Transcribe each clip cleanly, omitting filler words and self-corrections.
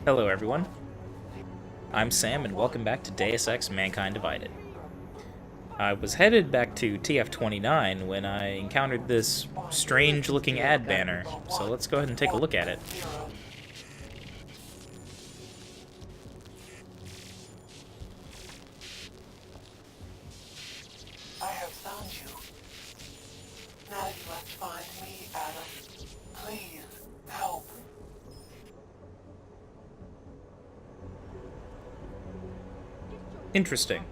Hello everyone, I'm Sam and welcome back to Deus Ex Mankind Divided. I was headed back to TF29 when I encountered this strange looking ad banner, so let's go ahead and take a look at it. I have found you. Now you must find me, Adam. Please, help. Interesting.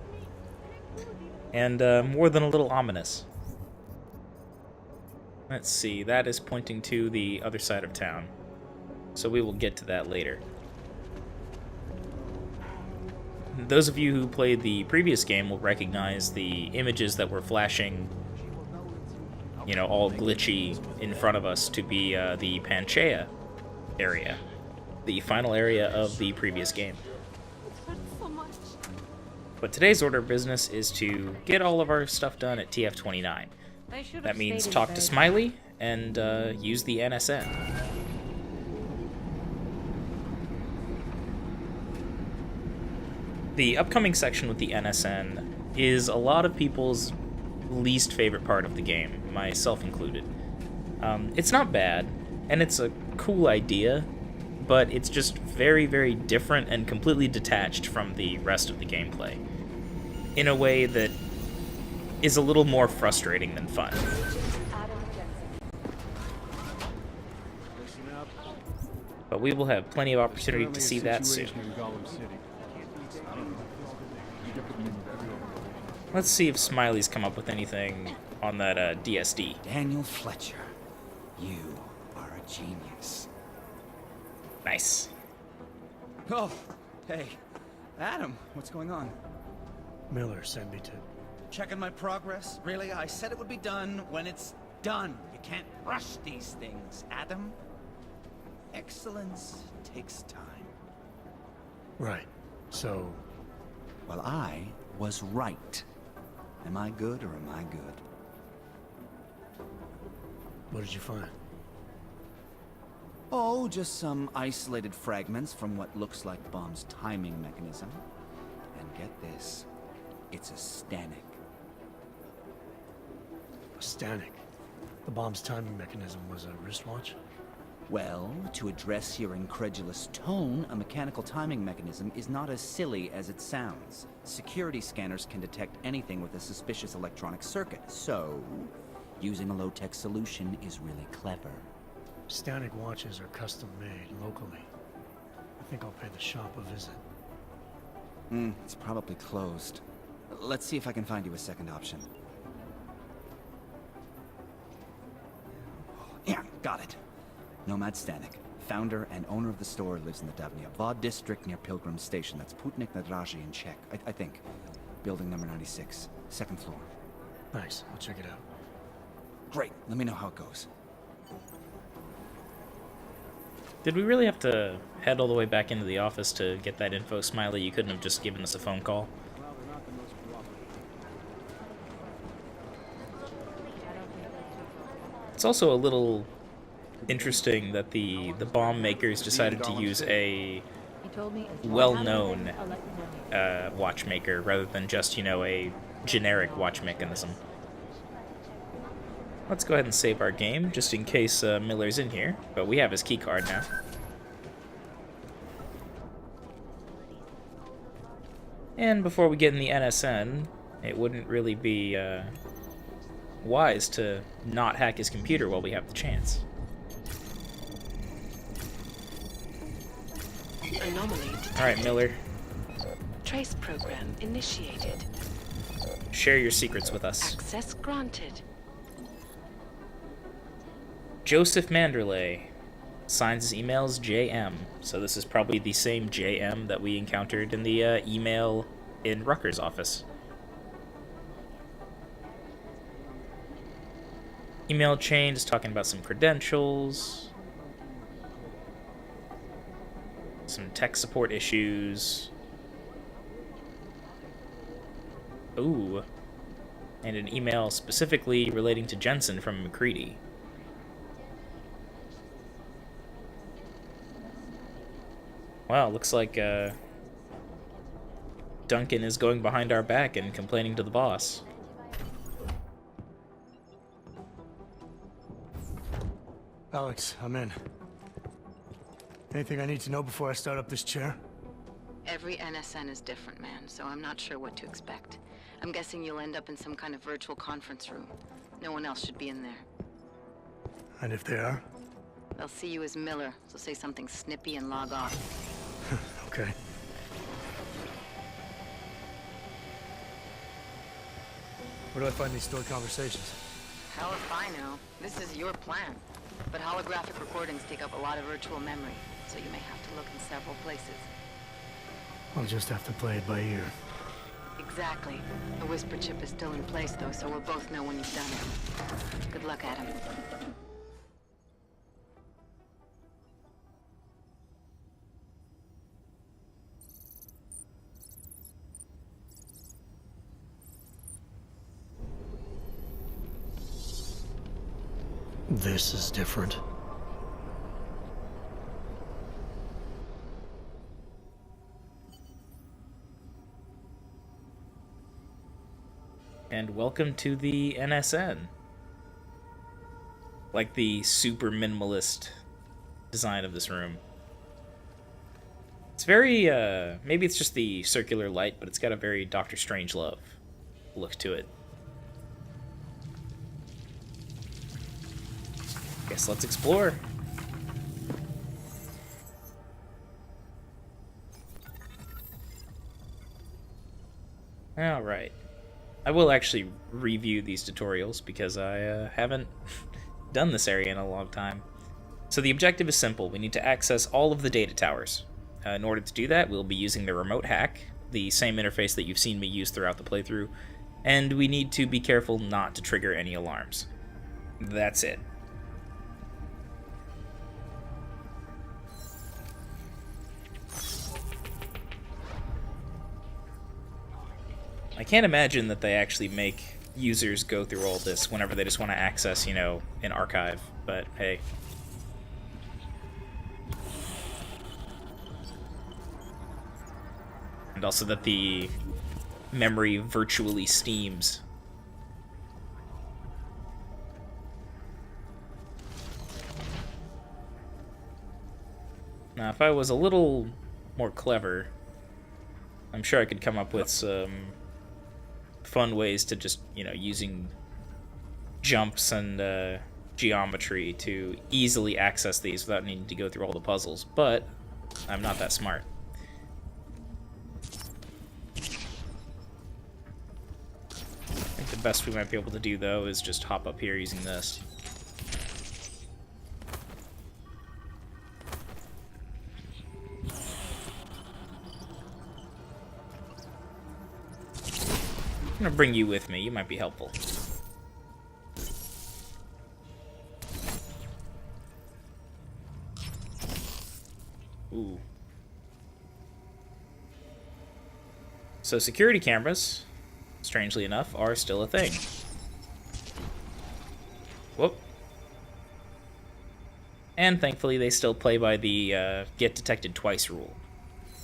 And more than a little ominous. Let's see, that is pointing to the other side of town. So we will get to that later. Those of you who played the previous game will recognize the images that were flashing, you know, all glitchy in front of us to be the Panchaea area, the final area of the previous game. But today's order of business is to get all of our stuff done at TF29. That means talk to Smiley and use the NSN. The upcoming section with the NSN is a lot of people's least favorite part of the game, myself included. It's not bad, and it's a cool idea, but it's just very, very different and completely detached from the rest of the gameplay, in a way that is a little more frustrating than fun. Adam Jensen. But we will have plenty of opportunity to see that soon. Let's see if Smiley's come up with anything on that DSD. Daniel Fletcher, you are a genius. Nice. Oh, hey, Adam, what's going on? Miller sent me to... Checking my progress? Really? I said it would be done when it's done. You can't rush these things, Adam. Excellence takes time. Right. So... Well, I was right. Am I good or am I good? what did you find? Oh, just some isolated fragments from what looks like bomb's timing mechanism. And get this, it's a Stanek. A Stanek. The bomb's timing mechanism was a wristwatch? Well, to address your incredulous tone, a mechanical timing mechanism is not as silly as it sounds. Security scanners can detect anything with a suspicious electronic circuit, so using a low-tech solution is really clever. Stanek watches are custom made locally. I think I'll pay the shop a visit. It's probably closed. Let's see if I can find you a second option. Yeah, got it. Nomad Stanek, founder and owner of the store, lives in the Davnia Vod district near Pilgrim Station. That's Putnik Nadraji in Czech, I think. Building number 96, second floor. Nice, I'll check it out. Great, let me know how it goes. Did we really have to head all the way back into the office to get that info, Smiley? You couldn't have just given us a phone call? It's also a little interesting that the bomb makers decided to use a well-known watchmaker rather than just, you know, a generic watch mechanism. Let's go ahead and save our game, just in case Miller's in here, but we have his keycard now. And before we get in the NSN, it wouldn't really be wise to not hack his computer while we have the chance. Anomaly detected. Alright, Miller, Trace program initiated. share your secrets with us. Access granted. Joseph Manderley signs his emails JM, so this is probably the same JM that we encountered in the email in Rucker's office. Email chain is talking about some credentials, some tech support issues. Ooh, and an email specifically relating to Jensen from McCready. Wow, looks like Duncan is going behind our back and complaining to the boss. Alex, I'm in. Anything I need to know before I start up this chair? Every NSN is different, man, so I'm not sure what to expect. I'm guessing you'll end up in some kind of virtual conference room. No one else should be in there. And if they are? They'll see you as Miller, so say something snippy and log off. Okay. Where do I find these stored conversations? Hell if I know. This is your plan. But holographic recordings take up a lot of virtual memory, so you may have to look in several places. I'll just have to play it by ear. Exactly. The whisper chip is still in place, though, so we'll both know when you've done it. Good luck, Adam. This is different. And welcome to the NSN. Like the super minimalist design of this room. It's very, maybe it's just the circular light, but it's got a very Doctor Strangelove look to it. Guess let's explore. Alright. I will actually review these tutorials because I haven't done this area in a long time. So the objective is simple. We need to access all of the data towers. In order to do that, we'll be using the remote hack, the same interface that you've seen me use throughout the playthrough, and we need to be careful not to trigger any alarms. That's it. I can't imagine that they actually make users go through all this whenever they just want to access, you know, an archive, but hey. And also that the memory virtually steams. Now, if I was a little more clever, I'm sure I could come up with some fun ways to just, you know, using jumps and geometry to easily access these without needing to go through all the puzzles, but I'm not that smart. I think the best we might be able to do, though, is just hop up here using this. I'm gonna bring you with me. You might be helpful. Ooh. So security cameras, strangely enough, are still a thing. Whoop. And thankfully they still play by the get detected twice rule,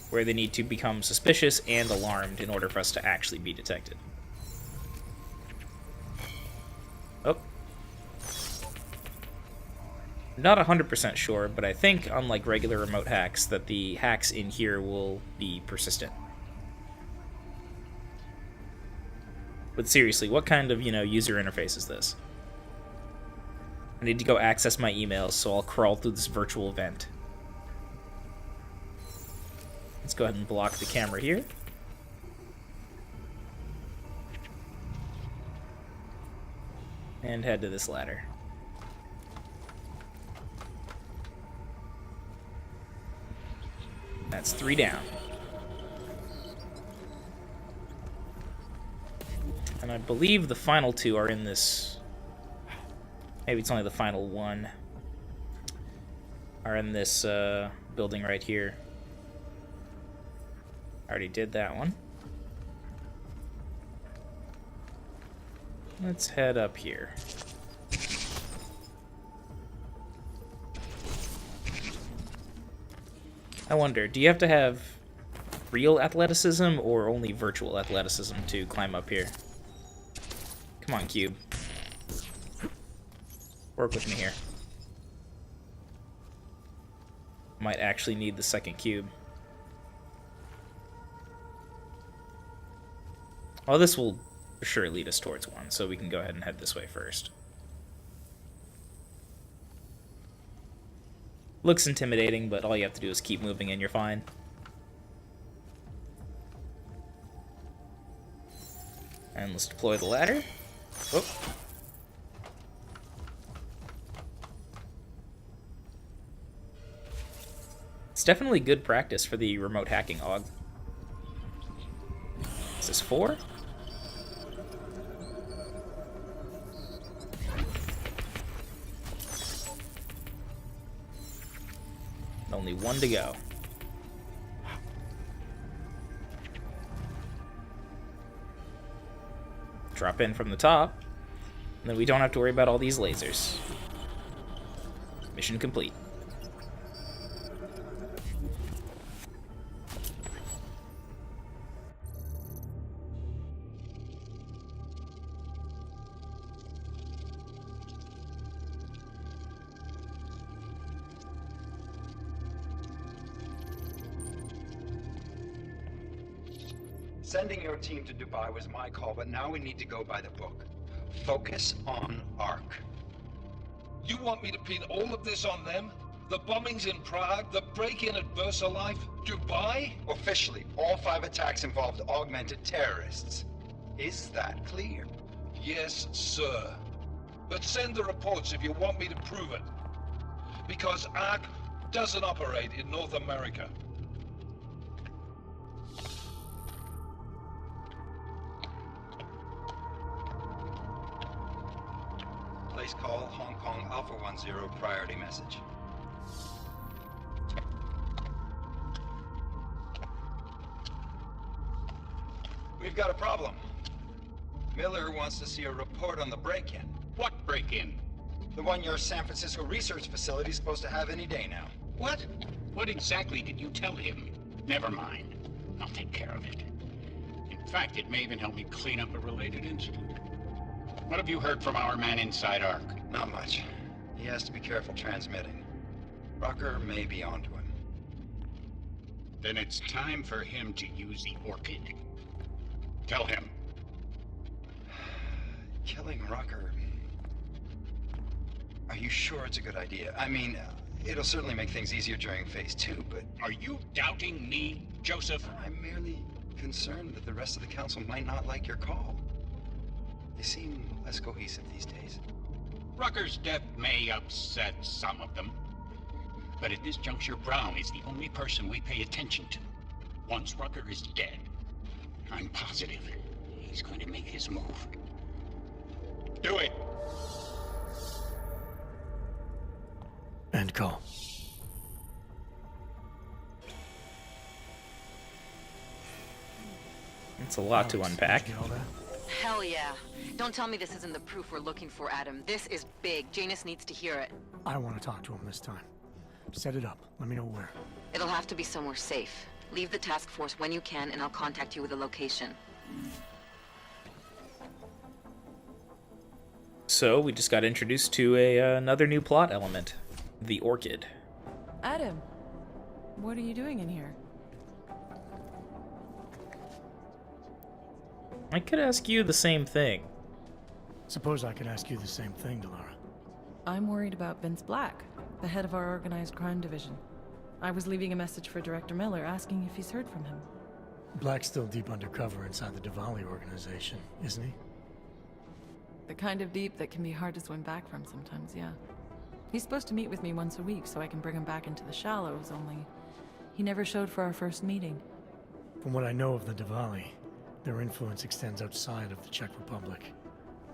where they need to become suspicious and alarmed in order for us to actually be detected. Oh. Not 100% sure, but I think, unlike regular remote hacks, that the hacks in here will be persistent. But seriously, what kind of, user interface is this? I need to go access my emails, so I'll crawl through this virtual vent. Let's go ahead and block the camera here. And head to this ladder. That's 3 down. And I believe the final 2 are in this... Maybe it's only the final 1. Are in this building right here. Already did that one. Let's head up here. I wonder, do you have to have real athleticism or only virtual athleticism to climb up here? Come on, cube. Work with me here. Might actually need the second cube. Well, this will for sure lead us towards one, so we can go ahead and head this way first. Looks intimidating, but all you have to do is keep moving and you're fine. And let's deploy the ladder. Whoop. It's definitely good practice for the remote hacking aug. Is this 4? Only 1 to go. Drop in from the top, and then we don't have to worry about all these lasers. Mission complete. Sending your team to Dubai was my call, but now we need to go by the book. Focus on Ark. You want me to pin all of this on them? The bombings in Prague, the break-in at VersaLife, Dubai? Officially, all 5 attacks involved augmented terrorists. Is that clear? Yes, sir. But send the reports if you want me to prove it. Because Ark doesn't operate in North America. Place call Hong Kong Alpha 10 priority message. We've got a problem. Miller wants to see a report on the break-in. What break-in? The one your San Francisco research facility is supposed to have any day now. What? What exactly did you tell him? Never mind. I'll take care of it. In fact, it may even help me clean up a related incident. What have you heard from our man inside Ark? Not much. He has to be careful transmitting. Rucker may be onto him. Then it's time for him to use the Orchid. Tell him. Killing Rucker... Are you sure it's a good idea? I mean, it'll certainly make things easier during Phase 2, but... Are you doubting me, Joseph? I'm merely concerned that the rest of the Council might not like your call. They seem less cohesive these days. Rucker's death may upset some of them. But at this juncture, Brown is the only person we pay attention to. Once Rucker is dead, I'm positive he's going to make his move. Do it! End call. It's a lot to unpack. Did you get all that? Hell yeah. Don't tell me this isn't the proof we're looking for, Adam. This is big. Janus needs to hear it. I want to talk to him this time. Set it up. Let me know where. It'll have to be somewhere safe. Leave the task force when you can, and I'll contact you with a location. So, we just got introduced to another new plot element. The Orchid. Adam, what are you doing in here? I could ask you the same thing. Suppose I could ask you the same thing, Delara. I'm worried about Vince Black, the head of our organized crime division. I was leaving a message for Director Miller asking if he's heard from him. Black's still deep undercover inside the Diwali organization, isn't he? The kind of deep that can be hard to swim back from sometimes, yeah. He's supposed to meet with me once a week so I can bring him back into the shallows, only he never showed for our first meeting. From what I know of the Diwali, their influence extends outside of the Czech Republic.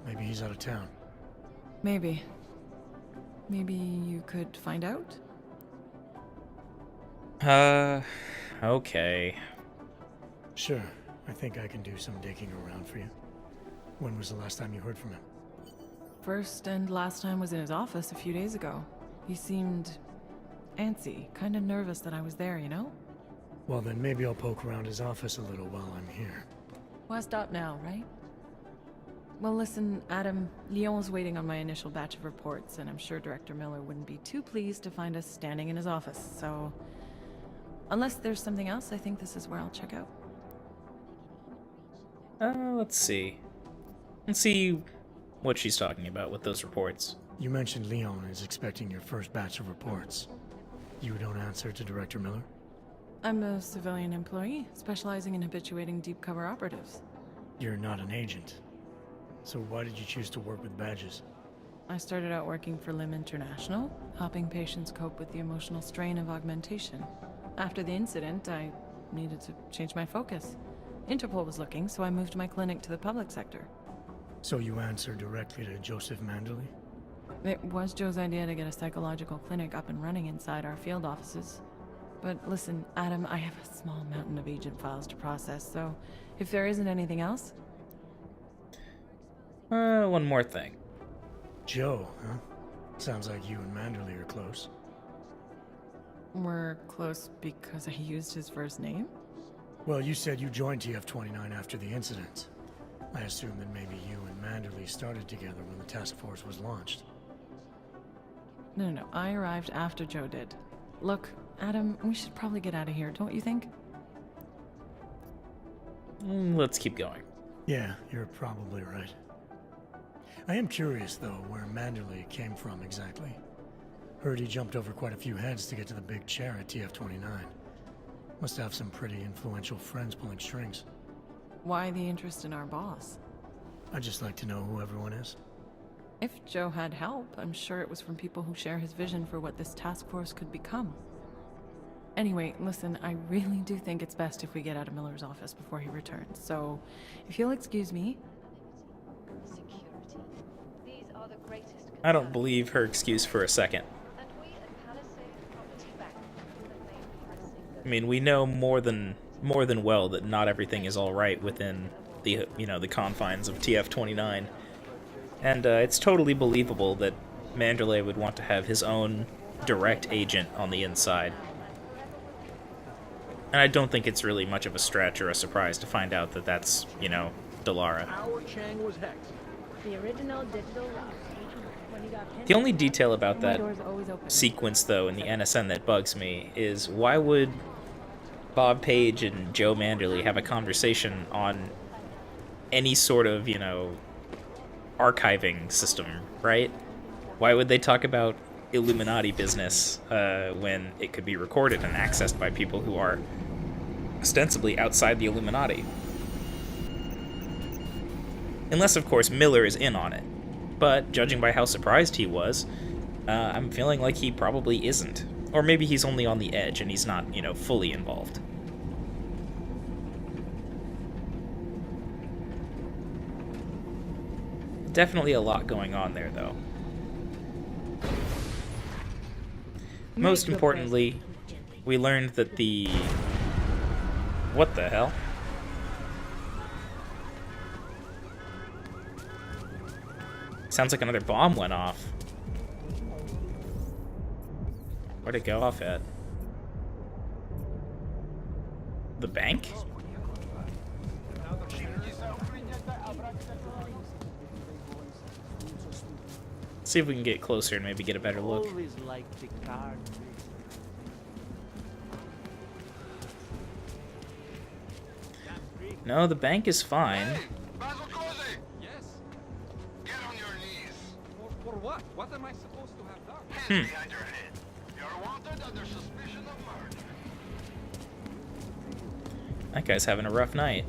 Maybe he's out of town. Maybe. Maybe you could find out? Okay. Sure. I think I can do some digging around for you. When was the last time you heard from him? First and last time was in his office a few days ago. He seemed antsy, kind of nervous that I was there, you know? Well, then maybe I'll poke around his office a little while I'm here. Why stop now, right? Well, listen, Adam, Lyon's waiting on my initial batch of reports, and I'm sure Director Miller wouldn't be too pleased to find us standing in his office, so... Unless there's something else, I think this is where I'll check out. Let's see. Let's see what she's talking about with those reports. You mentioned Leon is expecting your first batch of reports. You don't answer to Director Miller? I'm a civilian employee, specializing in habituating deep cover operatives. You're not an agent. So why did you choose to work with badges? I started out working for LIM International, helping patients cope with the emotional strain of augmentation. After the incident, I needed to change my focus. Interpol was looking, so I moved my clinic to the public sector. So you answer directly to Joseph Manderley? It was Joe's idea to get a psychological clinic up and running inside our field offices. But listen, Adam, I have a small mountain of agent files to process, so if there isn't anything else... One more thing. Joe, huh? Sounds like you and Manderley are close. We're close because I used his first name? Well, you said you joined TF-29 after the incident. I assume that maybe you and Manderley started together when the task force was launched. No, I arrived after Joe did. Look, Adam, we should probably get out of here, don't you think? Let's keep going. Yeah, you're probably right. I am curious, though, where Manderley came from exactly. Heard he jumped over quite a few heads to get to the big chair at TF-29. Must have some pretty influential friends pulling strings. Why the interest in our boss? I'd just like to know who everyone is. If Joe had help, I'm sure it was from people who share his vision for what this task force could become. Anyway, listen, I really do think it's best if we get out of Miller's office before he returns, so if you'll excuse me... I don't believe her excuse for a second. I mean, we know more than well that not everything is all right within the the confines of TF-29, and it's totally believable that Manderley would want to have his own direct agent on the inside. And I don't think it's really much of a stretch or a surprise to find out that that's Delara. Our Chang was hexed. The original digital route. The only detail about that sequence, though, in the NSN that bugs me is why would Bob Page and Joe Manderley have a conversation on any sort of, archiving system, right? Why would they talk about Illuminati business when it could be recorded and accessed by people who are ostensibly outside the Illuminati? Unless, of course, Miller is in on it. But, judging by how surprised he was, I'm feeling like he probably isn't. Or maybe he's only on the edge and he's not, fully involved. Definitely a lot going on there, though. Most importantly, we learned that the... What the hell? Sounds like another bomb went off. Where'd it go off at? The bank? See if we can get closer and maybe get a better look. No, the bank is fine. For what? What am I supposed to have done? Hands behind your head. You're wanted under suspicion of murder. That guy's having a rough night.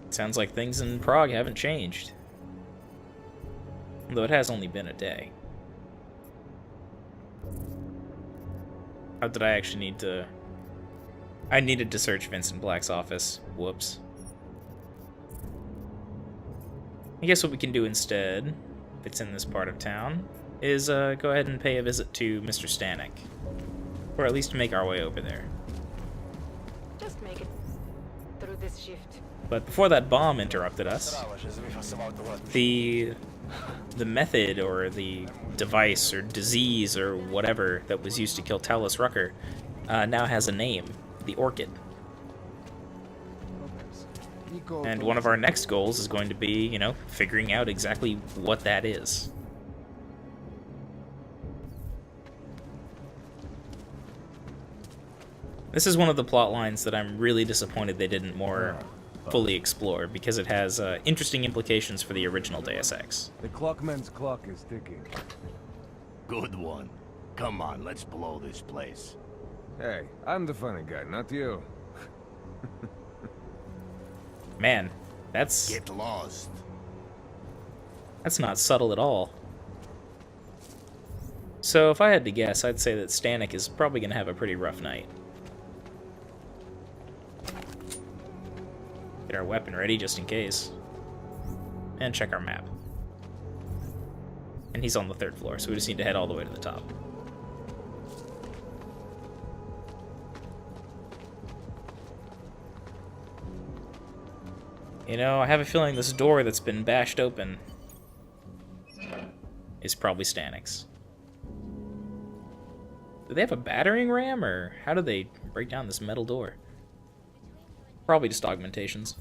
Sounds like things in Prague haven't changed. Though it has only been a day. How did I actually need to... I needed to search Vincent Black's office. Whoops. I guess what we can do instead, if it's in this part of town, is go ahead and pay a visit to Mr. Stanek. Or at least make our way over there. Just make it through this shift. But before that bomb interrupted us, the method or the device or disease or whatever that was used to kill Talus Rucker now has a name, the Orchid. And one of our next goals is going to be, you know, figuring out exactly what that is. This is one of the plot lines that I'm really disappointed they didn't more fully explore, because it has interesting implications for the original Deus Ex. The clockman's clock is ticking. Good one. Come on, let's blow this place. Hey, I'm the funny guy, not you. Man, that's... Get lost. That's not subtle at all. So if I had to guess, I'd say that Stanek is probably going to have a pretty rough night. Get our weapon ready just in case. And check our map. And he's on the 3rd floor, so we just need to head all the way to the top. You know, I have a feeling this door that's been bashed open is probably Stanek's. Do they have a battering ram, or how do they break down this metal door? Probably just augmentations.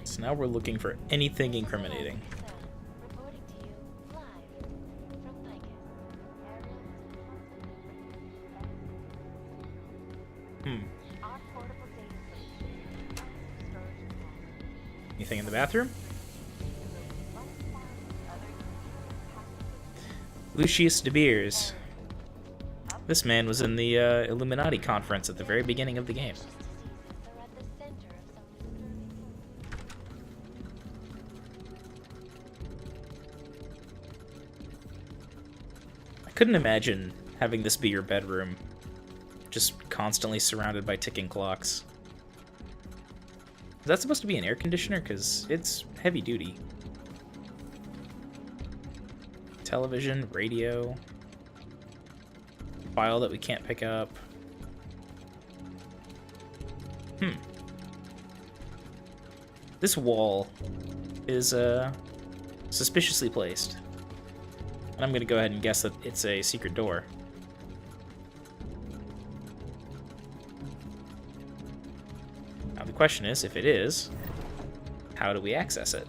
So now we're looking for anything incriminating. Anything in the bathroom? Lucius De Beers. This man was in the Illuminati conference at the very beginning of the game. I couldn't imagine having this be your bedroom, just constantly surrounded by ticking clocks. Is that supposed to be an air conditioner? Because it's heavy duty. Television, radio... file that we can't pick up. This wall is suspiciously placed. And I'm gonna go ahead and guess that it's a secret door. Now the question is, if it is, how do we access it?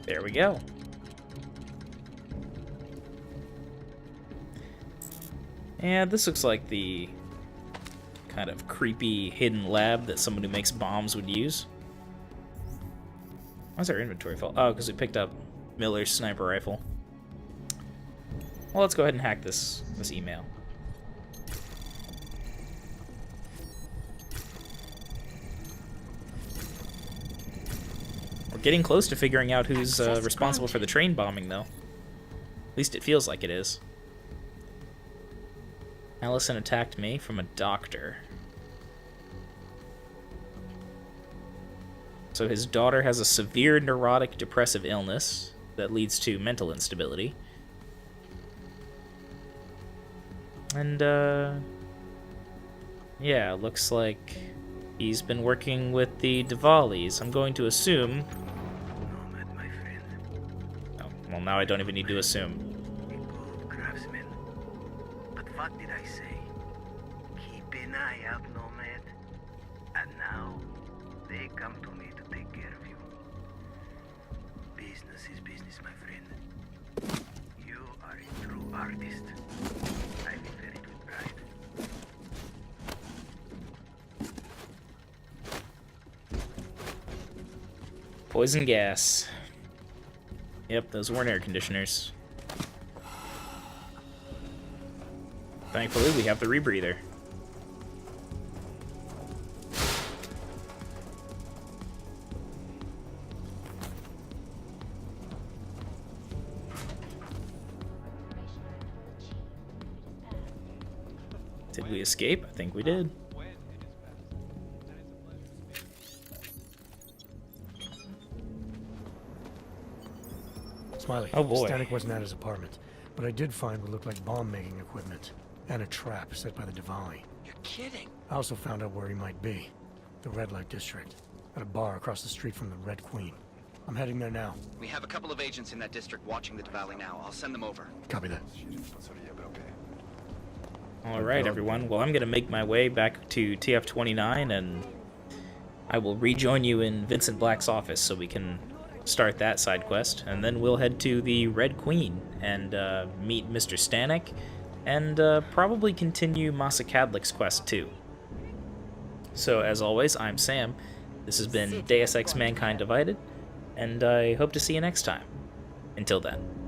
There we go. And this looks like the kind of creepy hidden lab that someone who makes bombs would use. Why's our inventory full? Oh, because we picked up Miller's sniper rifle. Well, let's go ahead and hack this email. We're getting close to figuring out who's responsible for the train bombing, though. At least it feels like it is. Allison attacked me from a doctor. So his daughter has a severe neurotic depressive illness that leads to mental instability. And, yeah, looks like he's been working with the Diwalis. I'm going to assume... Oh, well, now I don't even need to assume. Craftsman. But what did I say? Keep an eye out, Nomad. And now, they come to me to take care of you. Business is business, my friend. You are a true artist. I feel very good pride. Poison gas. Yep, those weren't air conditioners. Thankfully, we have the rebreather. Did we escape? I think we did. Smiley, Oh boy. Stanek wasn't at his apartment, but I did find what looked like bomb-making equipment, and a trap set by the Diwali. You're kidding. I also found out where he might be. The Red Light District, at a bar across the street from the Red Queen. I'm heading there now. We have a couple of agents in that district watching the Diwali now. I'll send them over. Copy that. Alright, everyone. Well, I'm going to make my way back to TF-29, and I will rejoin you in Vincent Black's office so we can start that side quest, and then we'll head to the Red Queen and meet Mr. Stanek, and probably continue Masa Kadlik's quest too. So, as always, I'm Sam. This has been Deus Ex Mankind Divided, and I hope to see you next time. Until then.